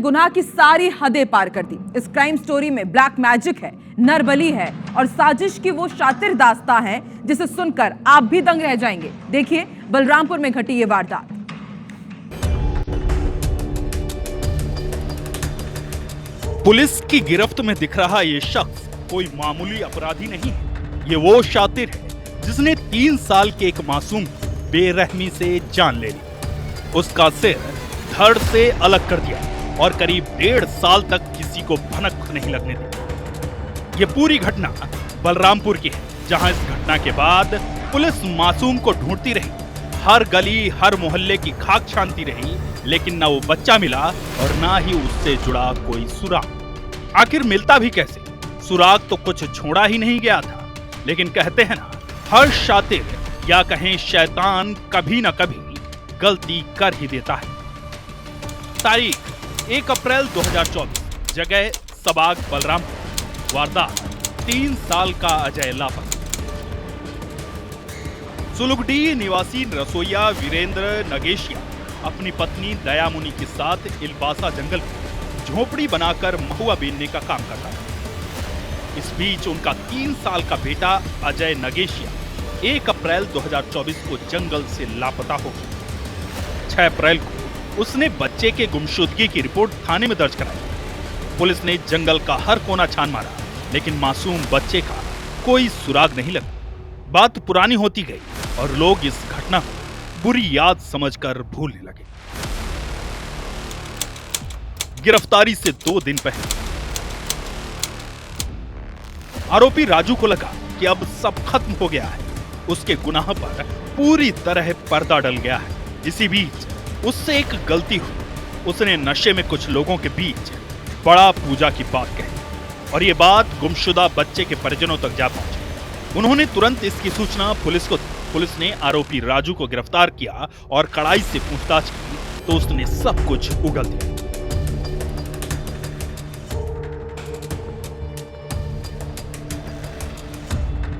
गुनाह की सारी हदें पार कर दी। इस क्राइम स्टोरी में ब्लैक मैजिक है, नरबली है और साजिश की वो शातिर दास्तां है जिसे सुनकर आप भी दंग रह जाएंगे। देखिए बलरामपुर में घटी ये वारदात। पुलिस की गिरफ्त में दिख रहा ये शख्स कोई मामूली अपराधी नहीं है। ये वो शातिर है जिसने 3 साल के एक मासूम बेरहमी से जान ले ली, उसका सिर धड़ से अलग कर दिया और करीब 1.5 साल तक किसी को भनक नहीं लगने दी। ये पूरी घटना बलरामपुर की है, जहां इस घटना के बाद पुलिस मासूम को ढूंढती रही। हर गली हर मोहल्ले की खाक छानती रही, लेकिन ना वो बच्चा मिला और ना ही उससे जुड़ा कोई सुराग। आखिर मिलता भी कैसे? सुराग तो कुछ छोड़ा ही नहीं गया था। लेकिन कहते हैं ना, हर शातिर या कहें शैतान कभी ना कभी गलती कर ही देता है। तारीख 1 अप्रैल 2024, जगह सबाग बलरामपुर, वारदात 3 साल का अजय लापता। सुलगडी निवासी रसोईया वीरेंद्र नगेशिया अपनी पत्नी दयामुनि के साथ इलबासा जंगल में झोपड़ी बनाकर महुआ बीनने का काम करता है। इस बीच उनका 3 साल का बेटा अजय नगेशिया 1 अप्रैल 2024 को जंगल से लापता हो गया। 6 अप्रैल को उसने बच्चे के गुमशुदगी की रिपोर्ट थाने में दर्ज कराई। पुलिस ने जंगल का हर कोना छान मारा, लेकिन मासूम बच्चे का कोई सुराग नहीं लगा। बात पुरानी होती गई और लोग इस घटना को बुरी याद समझकर भूलने लगे। गिरफ्तारी से 2 दिन पहले आरोपी राजू को लगा कि अब सब खत्म हो गया है। उसके गुनाह पर पूरी तरह पर्दा डल गया है। इसी बीच उससे एक गलती हुई। उसने नशे में कुछ लोगों के बीच बड़ा पूजा की बात कही और ये बात गुमशुदा बच्चे के परिजनों तक जा पहुंची। उन्होंने तुरंत इसकी सूचना पुलिस को दी। पुलिस ने आरोपी राजू को गिरफ्तार किया और कड़ाई से पूछताछ की तो उसने सब कुछ उगल दिया।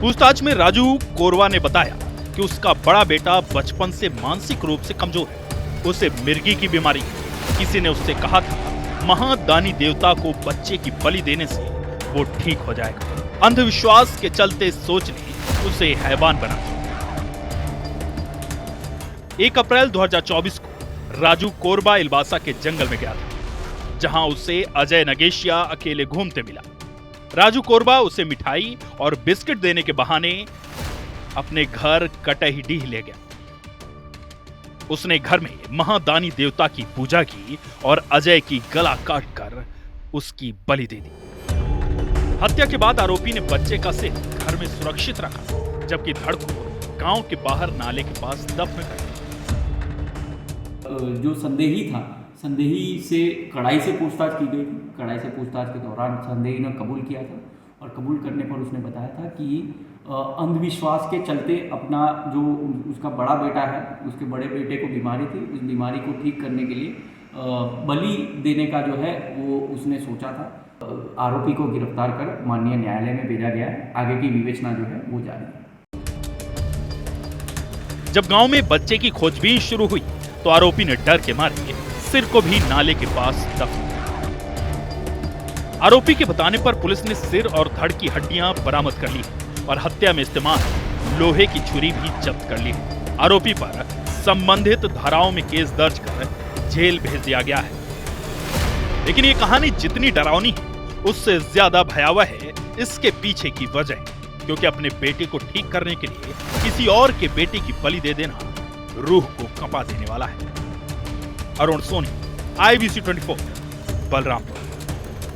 पूछताछ में राजू कोरवा ने बताया कि उसका बड़ा बेटा बचपन से मानसिक रूप से कमजोर है। उसे मिर्गी की बीमारी है। किसी ने उससे कहा था महादानी देवता को बच्चे की बलि देने से वो ठीक हो जाएगा। अंधविश्वास के चलते सोच ने उसे हैवान बना दिया। 1 अप्रैल 2024 को राजू कोरबा इलबासा के जंगल में गया था, जहां उसे अजय नगेशिया अकेले घूमते मिला। राजू कोरबा उसे मिठाई और बिस्किट देने के बहाने अपने घर कटहीडीह ले गया। उसने घर में महादानी देवता की पूजा की और अजय की गला काटकर उसकी बलि दे दी। हत्या के बाद आरोपी ने बच्चे का सिर घर में सुरक्षित रखा, जबकि धड़ को गांव के बाहर नाले के पास दफन कर दिया। जो संदेही था, संदेही से कड़ाई से पूछताछ की गई थी। कड़ाई से पूछताछ के दौरान संदेही ने कबूल किया था और कबूल करने पर उसने बताया था कि अंधविश्वास के चलते अपना जो उसका बड़ा बेटा है, उसके बड़े बेटे को बीमारी थी, उस बीमारी को ठीक करने के लिए बलि देने का जो है वो उसने सोचा था। आरोपी को गिरफ्तार कर माननीय न्यायालय में भेजा गया है। आगे की विवेचना जो है वो जारी है। जब गांव में बच्चे की खोजबीन शुरू हुई तो आरोपी ने डर के मारे सिर को भी नाले के पास दफन। आरोपी के बताने पर पुलिस ने सिर और धड़ की हड्डियां बरामद कर ली और हत्या में इस्तेमाल लोहे की छुरी भी जब्त कर ली। आरोपी पर संबंधित धाराओं में केस दर्ज कर जेल भेज दिया गया है। लेकिन ये कहानी जितनी डरावनी है, उससे ज्यादा भयावह है इसके पीछे की वजह, क्योंकि अपने बेटे को ठीक करने के लिए किसी और के बेटे की बलि दे देना रूह को कंपा देने वाला है। अरुण सोनी, IBC 24, बलरामपुर।